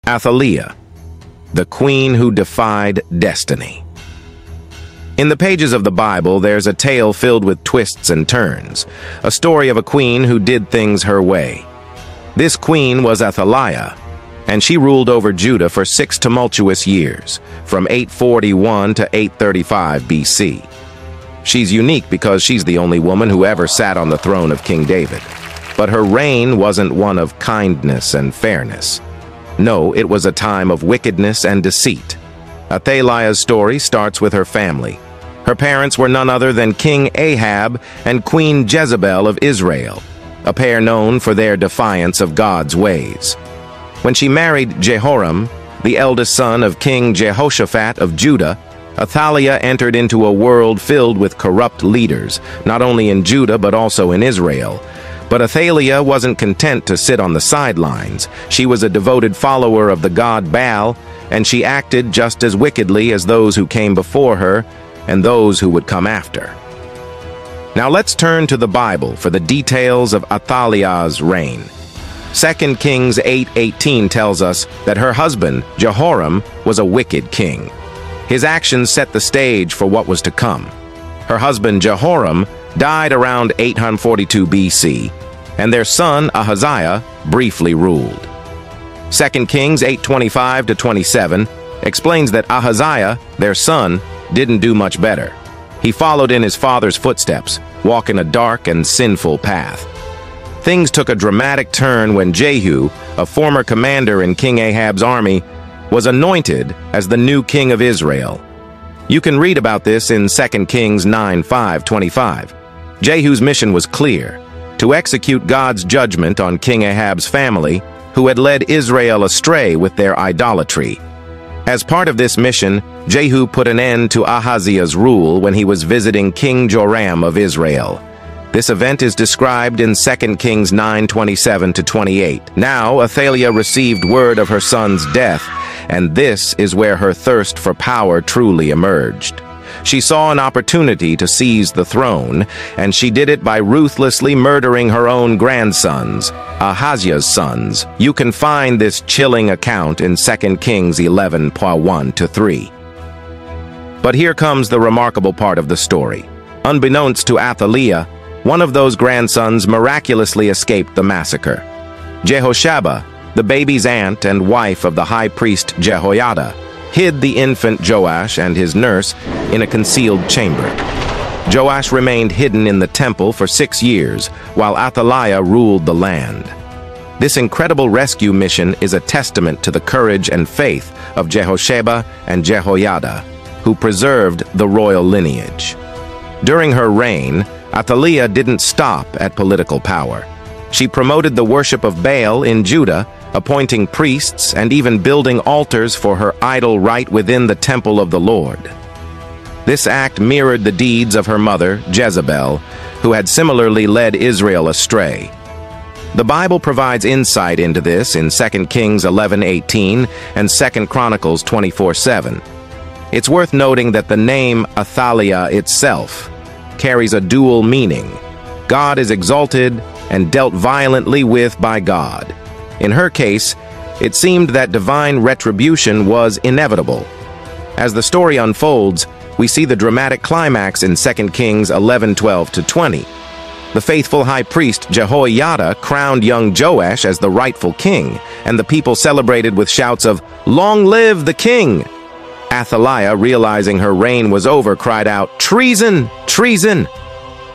Athaliah, the queen who defied destiny. In the pages of the Bible, there's a tale filled with twists and turns, a story of a queen who did things her way. This queen was Athaliah, and she ruled over Judah for 6 tumultuous years, from 841 to 835 BC. She's unique because she's the only woman who ever sat on the throne of King David. But her reign wasn't one of kindness and fairness. No, it was a time of wickedness and deceit. Athaliah's story starts with her family. Her parents were none other than King Ahab and Queen Jezebel of Israel, a pair known for their defiance of God's ways. When she married Jehoram, the eldest son of King Jehoshaphat of Judah, Athaliah entered into a world filled with corrupt leaders, not only in Judah but also in Israel. But Athaliah wasn't content to sit on the sidelines. She was a devoted follower of the god Baal, and she acted just as wickedly as those who came before her and those who would come after. Now let's turn to the Bible for the details of Athaliah's reign. 2 Kings 8:18 tells us that her husband, Jehoram, was a wicked king. His actions set the stage for what was to come. Her husband, Jehoram, died around 842 BC, and their son, Ahaziah, briefly ruled. 2 Kings 8:25-27 explains that Ahaziah, their son, didn't do much better. He followed in his father's footsteps, walking a dark and sinful path. Things took a dramatic turn when Jehu, a former commander in King Ahab's army, was anointed as the new king of Israel. You can read about this in 2 Kings 9:5-25. Jehu's mission was clear: to execute God's judgment on King Ahab's family, who had led Israel astray with their idolatry. As part of this mission, Jehu put an end to Ahaziah's rule when he was visiting King Jehoram of Israel. This event is described in 2 Kings 9:27-28. Now Athaliah received word of her son's death, and this is where her thirst for power truly emerged. She saw an opportunity to seize the throne, and she did it by ruthlessly murdering her own grandsons, Ahaziah's sons. You can find this chilling account in 2 Kings 11:1-3. But here comes the remarkable part of the story. Unbeknownst to Athaliah, one of those grandsons miraculously escaped the massacre. Jehoshaphat, the baby's aunt and wife of the high priest Jehoiada, hid the infant Joash and his nurse in a concealed chamber. Joash remained hidden in the temple for 6 years, while Athaliah ruled the land. This incredible rescue mission is a testament to the courage and faith of Jehoshaphat and Jehoiada, who preserved the royal lineage. During her reign, Athaliah didn't stop at political power. She promoted the worship of Baal in Judah, appointing priests and even building altars for her idol right within the temple of the Lord. This act mirrored the deeds of her mother, Jezebel, who had similarly led Israel astray. The Bible provides insight into this in 2 Kings 11:18 and 2 Chronicles 24:7. It's worth noting that the name Athaliah itself carries a dual meaning. God is exalted and dealt violently with by God. In her case, it seemed that divine retribution was inevitable. As the story unfolds, we see the dramatic climax in 2 Kings 11:12-20. The faithful high priest Jehoiada crowned young Joash as the rightful king, and the people celebrated with shouts of, "Long live the king!" Athaliah, realizing her reign was over, cried out, "Treason! Treason!"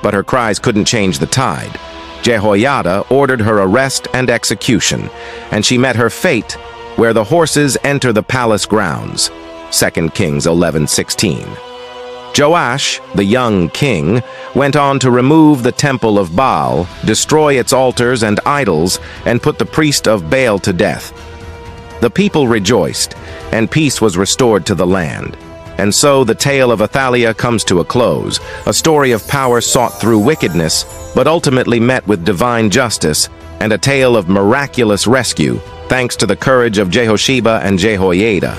But her cries couldn't change the tide. Jehoiada ordered her arrest and execution, and she met her fate where the horses enter the palace grounds. 2 Kings 11:16. Joash, the young king, went on to remove the temple of Baal, destroy its altars and idols, and put the priest of Baal to death. The people rejoiced, and peace was restored to the land. And so the tale of Athaliah comes to a close, a story of power sought through wickedness, but ultimately met with divine justice, and a tale of miraculous rescue, thanks to the courage of Jehoshaphat and Jehoiada.